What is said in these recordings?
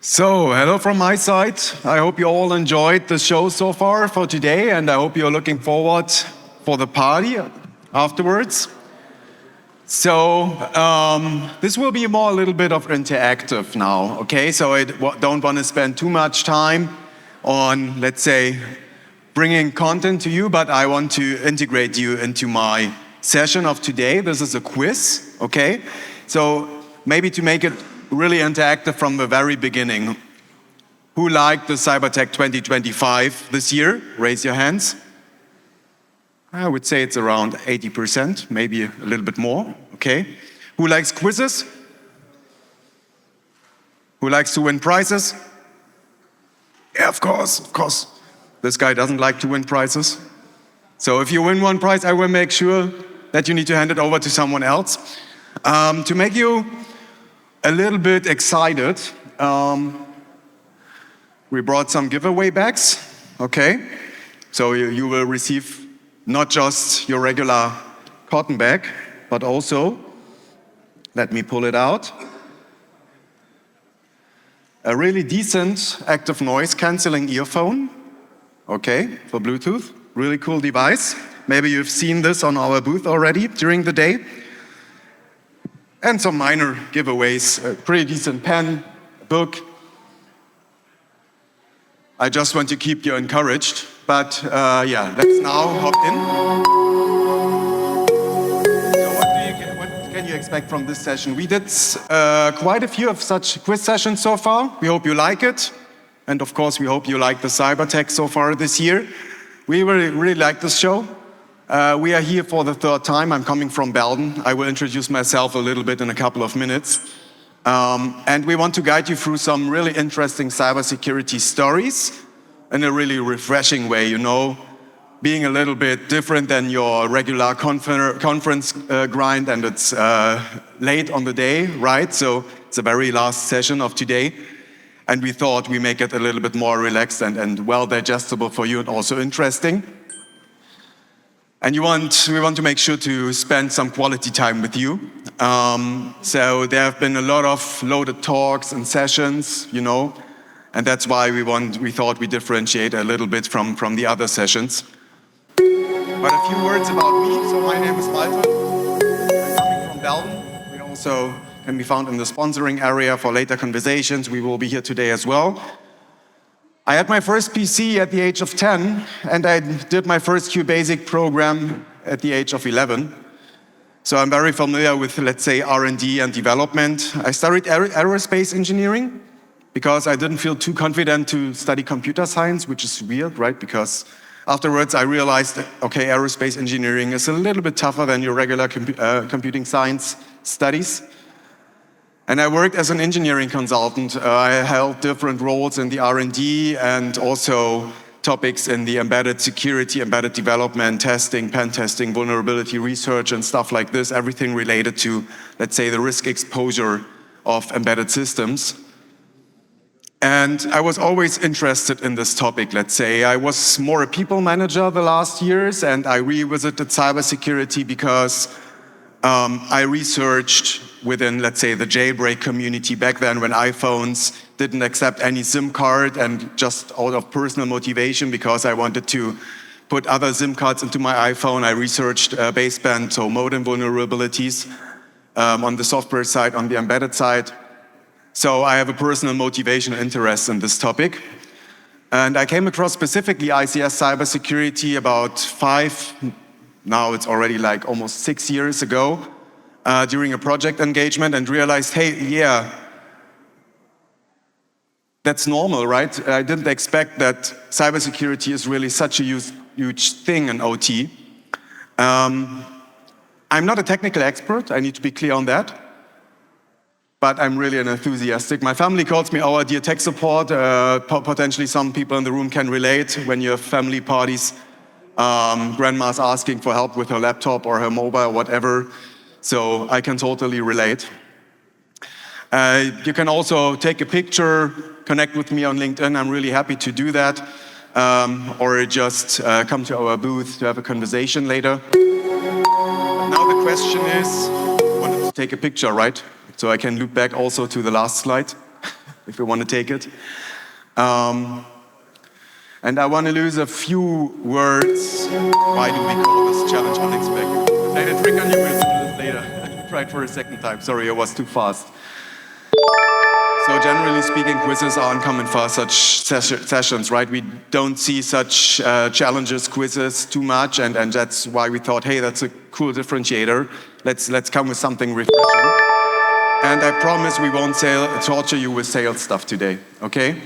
So, hello from my side. I hope you all enjoyed the show so far for today, and I hope you're looking forward for the party afterwards. So, this will be more a little bit of interactive now, okay? So I don't want to spend too much time on, let's say, bringing content to you, but I want to integrate you into my session of today. This is a quiz, okay? So maybe to make it really interactive from the very beginning. Who liked the Cybertech 2025 this year? Raise your hands. I would say it's around 80%, maybe a little bit more, okay? Who likes quizzes? Who likes to win prizes? Yeah, of course. This guy doesn't like to win prizes. So if you win one prize, I will make sure that you need to hand it over to someone else. To make you a little bit excited, we brought some giveaway bags, okay? So you will receive not just your regular cotton bag, but also, let me pull it out, a really decent active noise cancelling earphone, okay, for Bluetooth, really cool device. Maybe you've seen this on our booth already during the day. And some minor giveaways, a pretty decent pen, a book. I just want to keep you encouraged, but yeah, let's now hop in. So what can you expect from this session? We did quite a few of such quiz sessions so far. We hope you like it. And of course, we hope you like the Cybertech so far this year. We really like this show. We are here for the third time. I'm coming from Belden. I will introduce myself a little bit in a couple of minutes. And we want to guide you through some really interesting cybersecurity stories in a really refreshing way, you know, being a little bit different than your regular conference grind, and it's late on the day, right? So it's the very last session of today. And we thought we make it a little bit more relaxed and well digestible for you and also interesting. And we want to make sure to spend some quality time with you. So there have been a lot of loaded talks and sessions, you know, and that's why we thought we differentiate a little bit from the other sessions. But a few words about me. So my name is Malte. I'm coming from Belden. We also can be found in the sponsoring area for later conversations. We will be here today as well. I had my first PC at the age of 10, and I did my first QBasic program at the age of 11. So I'm very familiar with, let's say, R&D and development. I studied aerospace engineering because I didn't feel too confident to study computer science, which is weird, right? Because afterwards I realized that, okay, aerospace engineering is a little bit tougher than your regular computing science studies. And I worked as an engineering consultant. I held different roles in the R&D and also topics in the embedded security, embedded development, testing, pen testing, vulnerability research, and stuff like this, everything related to, let's say, the risk exposure of embedded systems. And I was always interested in this topic, let's say. I was more a people manager the last years, and I revisited cybersecurity because I researched within, let's say, the jailbreak community back then when iPhones didn't accept any SIM card, and just out of personal motivation because I wanted to put other SIM cards into my iPhone, I researched baseband, so modem vulnerabilities on the software side, on the embedded side. So I have a personal motivation and interest in this topic. And I came across specifically ICS cybersecurity about now it's already like almost 6 years ago, during a project engagement, and realized, hey, yeah, that's normal, right? I didn't expect that cybersecurity is really such a huge thing in OT. I'm not a technical expert, I need to be clear on that, but I'm really an enthusiastic. My family calls me our dear tech support. Potentially some people in the room can relate when you have family parties. Grandma's asking for help with her laptop or her mobile, whatever. So I can totally relate. You can also take a picture, connect with me on LinkedIn. I'm really happy to do that. Or just come to our booth to have a conversation later. But now the question is, I wanted to take a picture, right? So I can loop back also to the last slide. if you want to take it. And I want to use a few words. Why do we call this challenge unexpected? I had a trick on you, we'll do this later. I tried for a second time, sorry, I was too fast. So generally speaking, quizzes are uncommon for such sessions, right? We don't see such challenges, quizzes too much, and that's why we thought, hey, that's a cool differentiator. Let's come with something refreshing. And I promise we won't torture you with sales stuff today, okay?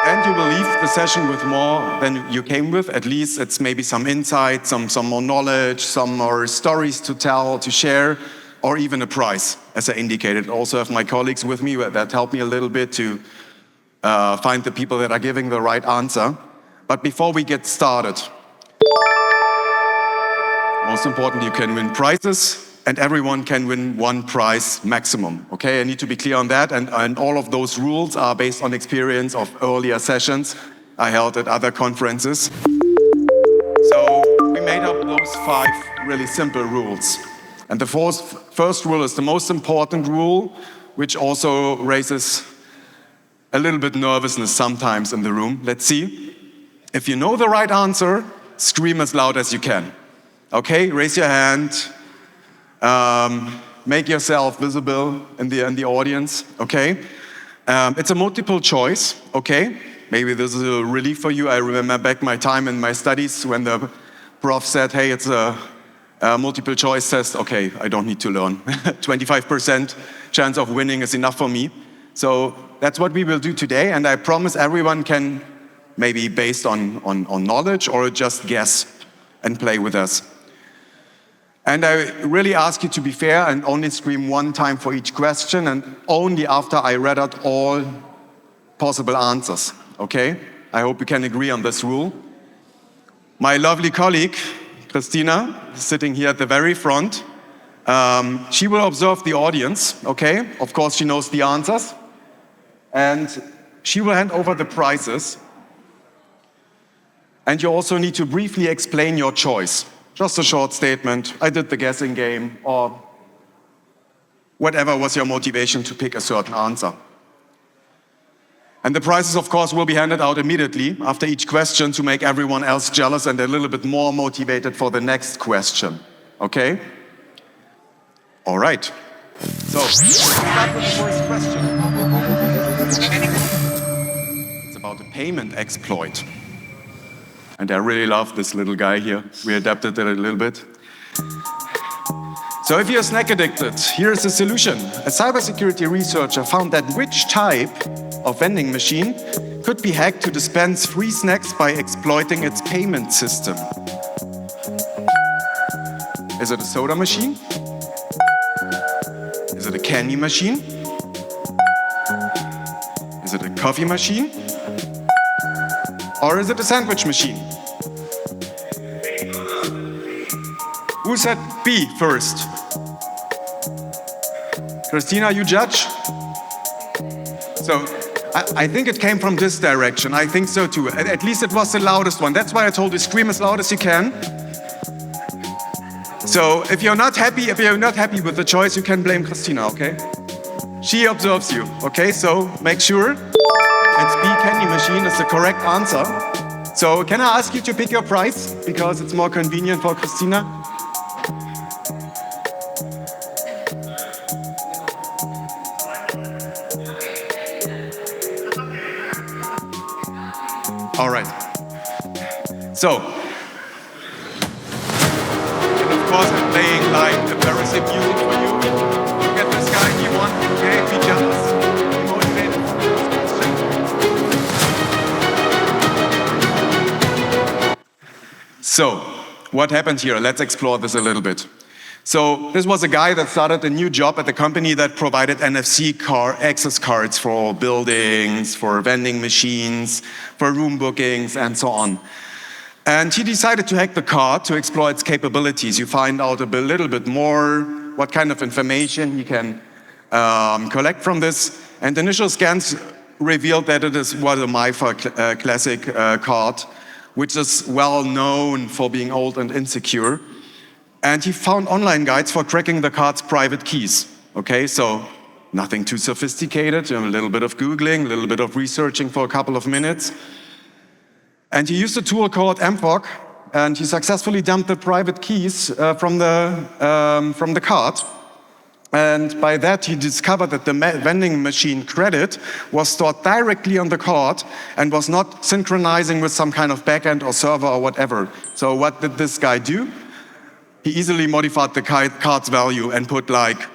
And you will leave the session with more than you came with. At least it's maybe some insight, some more knowledge, some more stories to tell, to share, or even a prize, as I indicated. Also have my colleagues with me that help me a little bit to find the people that are giving the right answer. But before we get started, most important, you can win prizes, and everyone can win one prize maximum, okay? I need to be clear on that, and all of those rules are based on experience of earlier sessions I held at other conferences. So we made up those 5 really simple rules. And the first rule is the most important rule, which also raises a little bit nervousness sometimes in the room. Let's see. If you know the right answer, scream as loud as you can. Okay, raise your hand. Make yourself visible in the audience, okay? It's a multiple choice, okay? Maybe this is a relief for you. I remember back my time in my studies when the prof said, hey, it's a multiple choice test. Okay, I don't need to learn. 25% chance of winning is enough for me. So that's what we will do today, and I promise everyone can maybe based on knowledge or just guess and play with us. And I really ask you to be fair and only scream one time for each question and only after I read out all possible answers, okay? I hope we can agree on this rule. My lovely colleague, Christina, sitting here at the very front, she will observe the audience, okay? Of course, she knows the answers. And she will hand over the prizes. And you also need to briefly explain your choice. Just a short statement, I did the guessing game, or whatever was your motivation to pick a certain answer. And the prizes, of course, will be handed out immediately after each question to make everyone else jealous and a little bit more motivated for the next question. Okay? All right. So, let's start with the first question. It's about a payment exploit. And I really love this little guy here. We adapted it a little bit. So if you're snack addicted, here's the solution. A cybersecurity researcher found that which type of vending machine could be hacked to dispense free snacks by exploiting its payment system. Is it a soda machine? Is it a candy machine? Is it a coffee machine? Or is it a sandwich machine? Who said B first? Christina, you judge? So, I think it came from this direction. I think so too. At least it was the loudest one. That's why I told you scream as loud as you can. So, if you're not happy with the choice, you can blame Christina, okay? She observes you, okay? So, make sure. And B, candy machine, is the correct answer. So can I ask you to pick your prize? Because it's more convenient for Christina. All right. So, and of course I'm playing like embarrassing music for you. Look at this guy, he won. Okay, be jealous. So, what happened here? Let's explore this a little bit. So, this was a guy that started a new job at the company that provided NFC access cards for buildings, for vending machines, for room bookings, and so on. And he decided to hack the card to explore its capabilities. You find out a little bit more, what kind of information he can collect from this. And initial scans revealed that it was a MyFA classic card, which is well known for being old and insecure. And he found online guides for cracking the card's private keys. Okay, so Nothing too sophisticated, a little bit of Googling, a little bit of researching for a couple of minutes. And he used a tool called MFOC, and he successfully dumped the private keys from the card. And by that, he discovered that the vending machine credit was stored directly on the card and was not synchronizing with some kind of backend or server or whatever. So what did this guy do? He easily modified the card's value and put like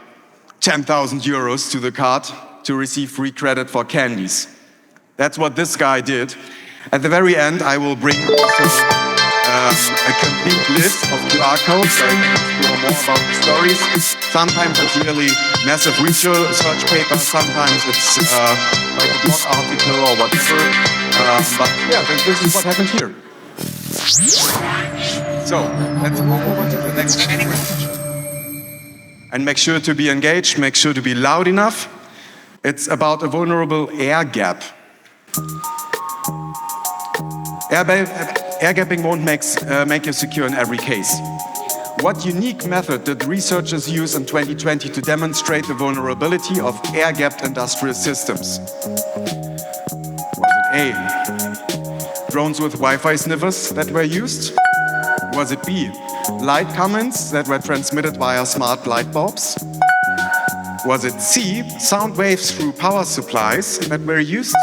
10,000 euros to the card to receive free credit for candies. That's what this guy did. At the very end, I will bring also a complete list of QR codes so you can explore more about the stories. Sometimes it's really massive research papers, sometimes it's like a blog article or whatever. But yeah, this is what happened here. So, let's move over to the next question. And make sure to be engaged, make sure to be loud enough. It's about a vulnerable air gap. Air gapping won't make you secure in every case. What unique method did researchers use in 2020 to demonstrate the vulnerability of air-gapped industrial systems? Was it A, drones with Wi-Fi sniffers that were used? Was it B, light comments that were transmitted via smart light bulbs? Was it C, sound waves through power supplies that were used?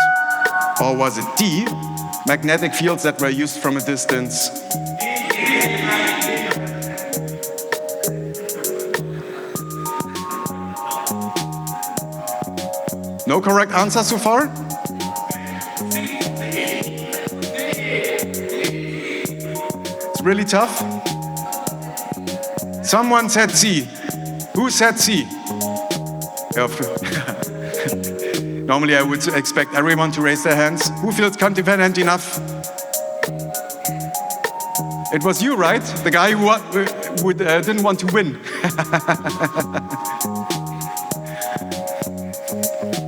Or was it D, magnetic fields that were used from a distance? No correct answer so far? It's really tough. Someone said C. Who said C? Normally I would expect everyone to raise their hands. Who feels confident enough? It was you, right? The guy who didn't want to win.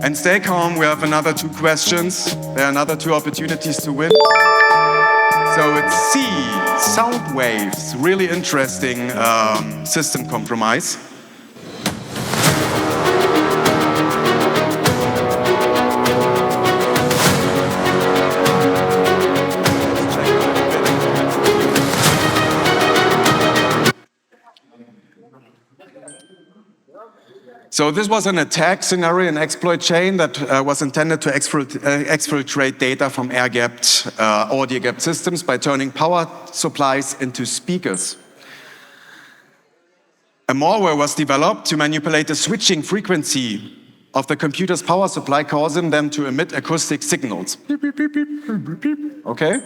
And stay calm, we have another 2 questions. There are another 2 opportunities to win. So it's C, sound waves. Really interesting system compromise. So this was an attack scenario, an exploit chain that was intended to exfiltrate data from air-gapped, audio-gapped systems by turning power supplies into speakers. A malware was developed to manipulate the switching frequency of the computer's power supply, causing them to emit acoustic signals. Beep, beep, beep, beep, beep, beep. Okay?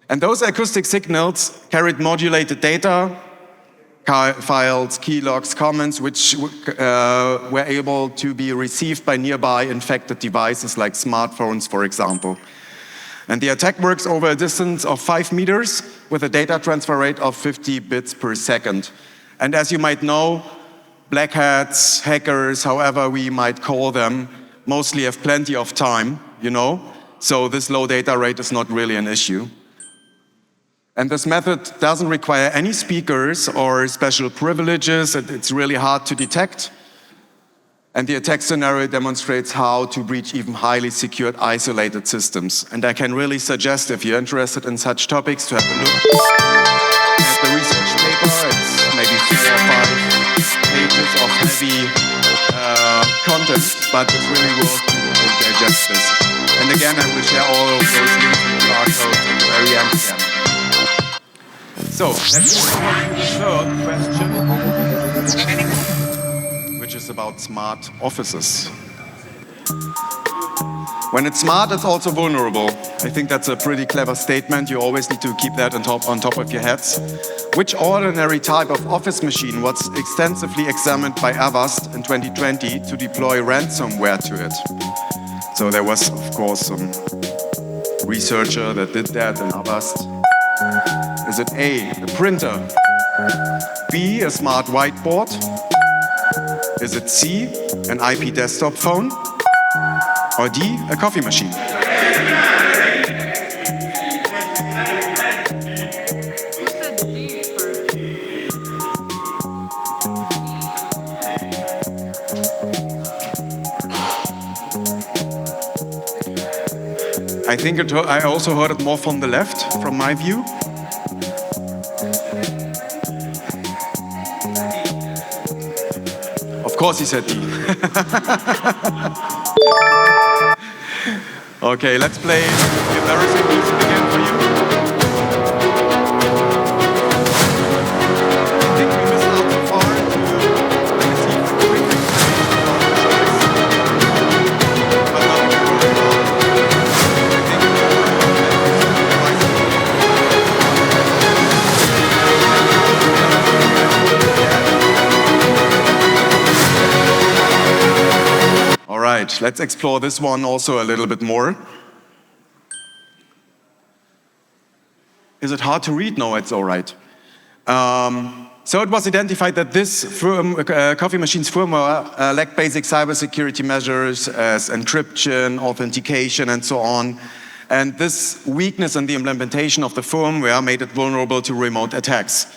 And those acoustic signals carried modulated data, files, keylogs, comments, which were able to be received by nearby infected devices like smartphones, for example. And the attack works over a distance of 5 meters with a data transfer rate of 50 bits per second. And as you might know, black hats, hackers, however we might call them, mostly have plenty of time, you know? So this low data rate is not really an issue. And this method doesn't require any speakers or special privileges. It's really hard to detect. And the attack scenario demonstrates how to breach even highly secured, isolated systems. And I can really suggest, if you're interested in such topics, to have a look at the research paper. It's maybe 4 or 5 pages of heavy content, but it's really worth to digest this. And again, I will share all of those links and QR codes at the very end again. So, let's move on to the third question, which is about smart offices. When it's smart, it's also vulnerable. I think that's a pretty clever statement. You always need to keep that on top of your heads. Which ordinary type of office machine was extensively examined by Avast in 2020 to deploy ransomware to it? So there was, of course, some researcher that did that in Avast. Is it A, a printer? B, a smart whiteboard? Is it C, an IP desktop phone? Or D, a coffee machine? I think I also heard it more from the left, from my view. Of course he said D. Okay, let's play the embarrassing music again for you. I think we missed out so far to receive a quick explanation about the choice. But now we can roll it out. I think we are All right, let's explore this one also a little bit more. Is it hard to read? No, it's all right. So it was identified that this coffee machine's firmware lacked basic cybersecurity measures as encryption, authentication, and so on. And this weakness in the implementation of the firmware made it vulnerable to remote attacks.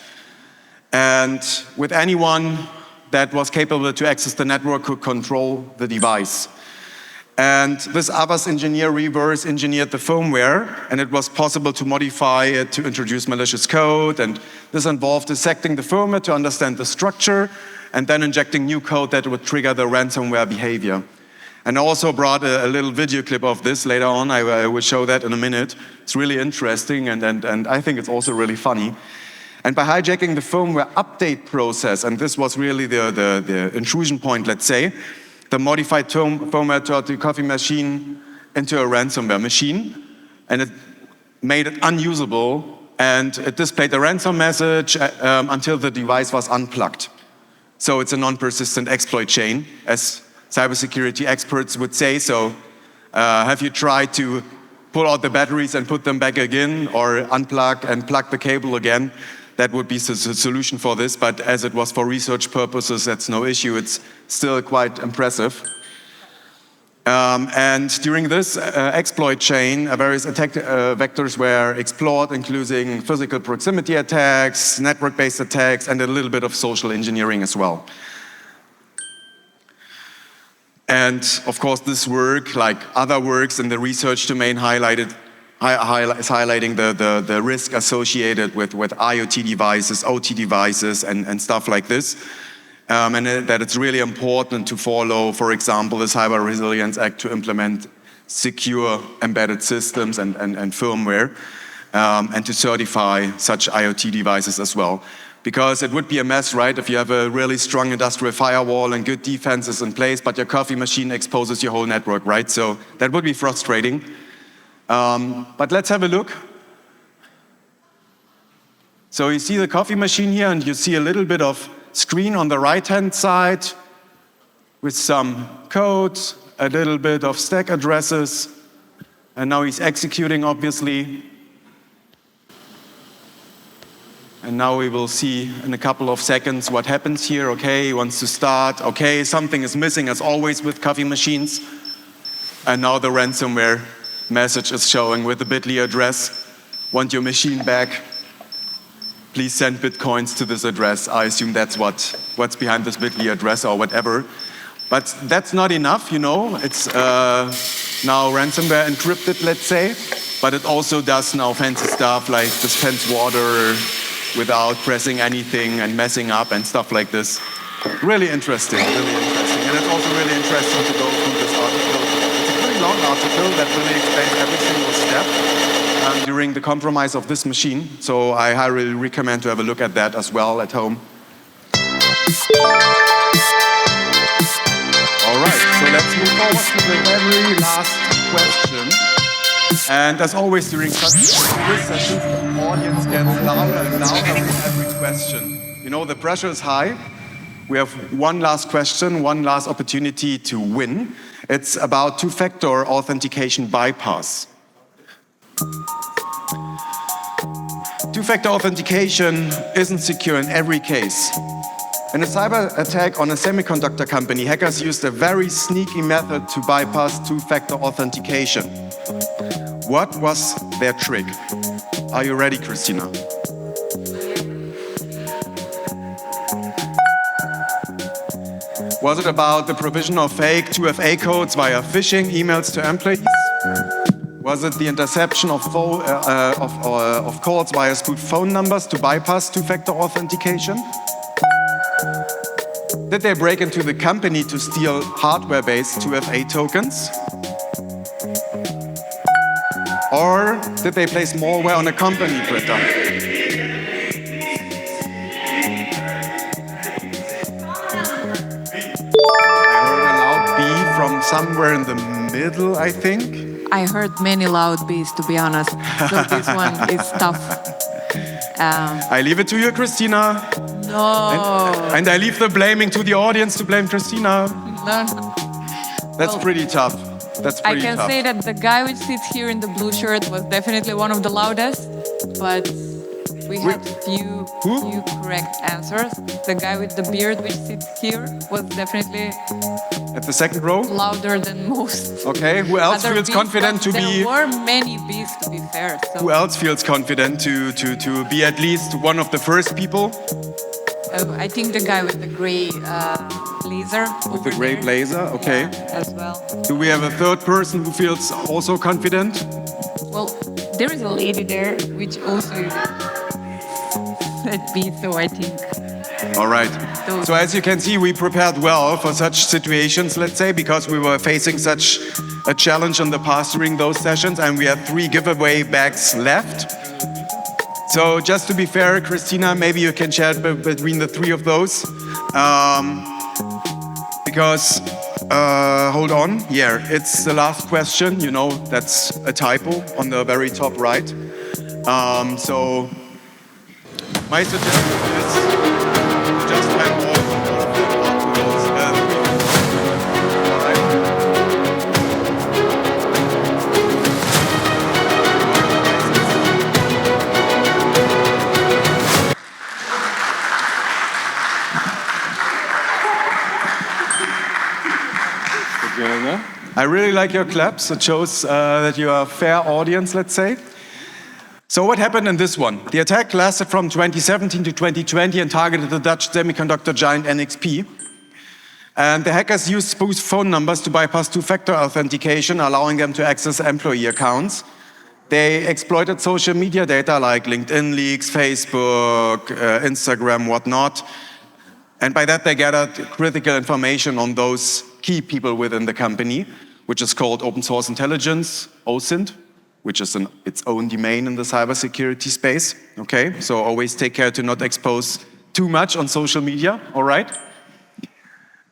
And with anyone that was capable to access the network could control the device. And this others engineer reverse engineered the firmware, and it was possible to modify it to introduce malicious code. And this involved dissecting the firmware to understand the structure and then injecting new code that would trigger the ransomware behavior. And I also brought a little video clip of this later on. I will show that in a minute. It's really interesting, and I think it's also really funny. And by hijacking the firmware update process, and this was really the intrusion point, let's say, the modified firmware turned the coffee machine into a ransomware machine, and it made it unusable, and it displayed a ransom message until the device was unplugged. So it's a non-persistent exploit chain, as cybersecurity experts would say. So have you tried to pull out the batteries and put them back again, or unplug and plug the cable again? That would be the solution for this, but as it was for research purposes, that's no issue. It's still quite impressive. And during this exploit chain, various attack vectors were explored, including physical proximity attacks, network-based attacks, and a little bit of social engineering as well. And of course, this work, like other works in the research domain, is highlighting the risk associated with IoT devices, OT devices, and stuff like this. And that it's really important to follow, for example, the Cyber Resilience Act to implement secure embedded systems and firmware, and to certify such IoT devices as well. Because it would be a mess, right, if you have a really strong industrial firewall and good defenses in place, but your coffee machine exposes your whole network, right? So that would be frustrating. But let's have a look. So you see the coffee machine here, and you see a little bit of screen on the right-hand side with some code, a little bit of stack addresses, and now he's executing, obviously. And now we will see in a couple of seconds what happens here. Okay, he wants to start. Okay, something is missing, as always with coffee machines. And now the ransomware message is showing with the bit.ly address. Want your machine back? Please send bitcoins to this address. I assume that's what's behind this bit.ly address or whatever. But that's not enough, you know. It's now ransomware encrypted, let's say. But it also does now fancy stuff like dispense water without pressing anything and messing up and stuff like this. Really interesting, really interesting. And it's also really interesting to go through this article. Long article that really explains every single step during the compromise of this machine. So I highly recommend to have a look at that as well at home. All right, so let's move forward to the very last question. And as always during such quiz sessions, the audience gets louder and louder with every question. You know, the pressure is high. We have one last question, one last opportunity to win. It's about two-factor authentication bypass. Two-factor authentication isn't secure in every case. In a cyber attack on a semiconductor company, hackers used a very sneaky method to bypass two-factor authentication. What was their trick? Are you ready, Christina? Was it about the provision of fake 2FA codes via phishing emails to employees? Was it the interception of calls via spoofed phone numbers to bypass two-factor authentication? Did they break into the company to steal hardware-based 2FA tokens? Or did they place malware on a company printer? I heard a loud B from somewhere in the middle, I think. I heard many loud Bs, to be honest. So this one is tough. I leave it to you, Christina. No. And I leave the blaming to the audience to blame Christina. No. That's pretty tough. That's I pretty can tough. say that the guy which sits here in the blue shirt was definitely one of the loudest, but we had few correct answers. The guy with the beard which sits here was definitely At the second row? louder than most. Okay, who else other feels Bs, confident to but be... There were many Bs, to be fair. So. Who else feels confident to be at least one of the first people? I think the guy with the gray blazer. With the gray blazer, okay. Yeah, as well. Do we have a third person who feels also confident? Well, there is a lady there which also said B, so I think. All right. So as you can see, we prepared well for such situations, let's say, because we were facing such a challenge in the past during those sessions, and we had 3 giveaway bags left. So just to be fair, Christina, maybe you can share it between the 3 of those. Because, hold on, yeah, it's the last question, you know, that's a typo on the very top right. So, my suggestion is just have all of them up to those 3. All right. I really like your claps. It shows that you are a fair audience, let's say. So what happened in this one? The attack lasted from 2017 to 2020 and targeted the Dutch semiconductor giant NXP. And the hackers used spoofed phone numbers to bypass two-factor authentication, allowing them to access employee accounts. They exploited social media data like LinkedIn leaks, Facebook, Instagram, whatnot. And by that, they gathered critical information on those key people within the company, which is called open source intelligence, OSINT, which is its own domain in the cybersecurity space. Okay, so always take care to not expose too much on social media, all right?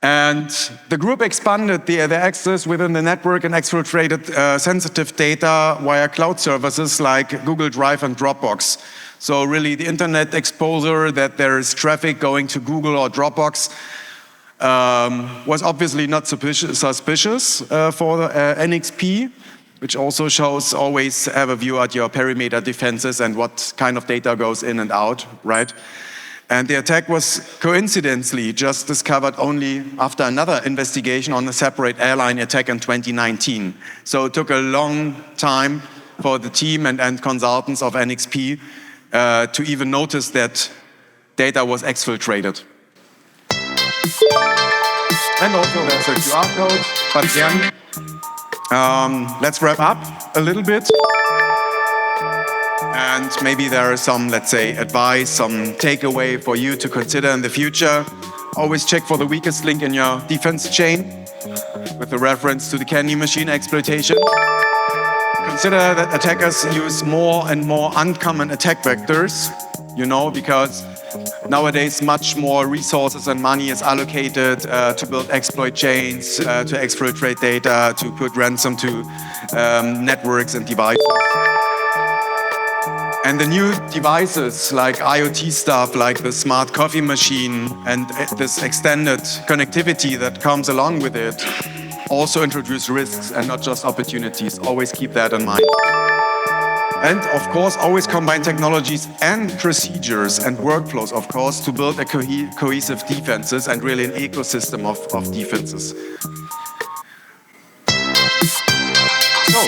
And the group expanded their access within the network and exfiltrated sensitive data via cloud services like Google Drive and Dropbox. So really the internet exposure that there is traffic going to Google or Dropbox was obviously not suspicious for the NXP, which also shows always have a view at your perimeter defenses and what kind of data goes in and out, right? And the attack was coincidentally just discovered only after another investigation on a separate airline attack in 2019. So it took a long time for the team and consultants of NXP to even notice that data was exfiltrated. And also there's a QR code, but then let's wrap up a little bit. And maybe there is some, let's say, advice, some takeaway for you to consider in the future. Always check for the weakest link in your defense chain with a reference to the candy machine exploitation. Consider that attackers use more and more uncommon attack vectors, you know, because nowadays much more resources and money is allocated to build exploit chains, to exfiltrate data, to put ransom to networks and devices. And the new devices like IoT stuff, like the smart coffee machine and this extended connectivity that comes along with it also introduce risks and not just opportunities. Always keep that in mind. And of course, always combine technologies and procedures and workflows, of course, to build a cohesive defenses and really an ecosystem of defenses. So,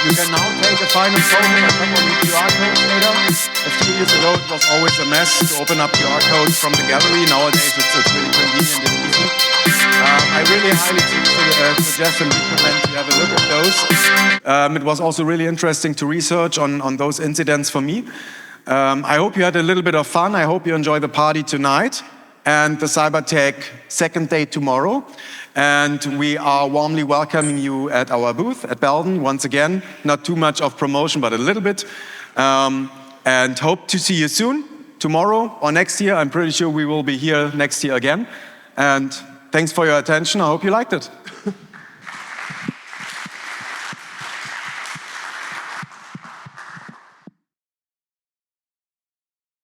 You can now take a final photo and tap on the QR code later. A few years ago, it was always a mess to open up QR codes from the gallery. Nowadays, it's really convenient and easy. I really highly suggest and recommend you have a look at those. It was also really interesting to research on those incidents for me. I hope you had a little bit of fun. I hope you enjoy the party tonight and the CyberTech second day tomorrow. And we are warmly welcoming you at our booth at Belden once again. Not too much of promotion, but a little bit. And hope to see you soon, tomorrow or next year. I'm pretty sure we will be here next year again. And thanks for your attention. I hope you liked it.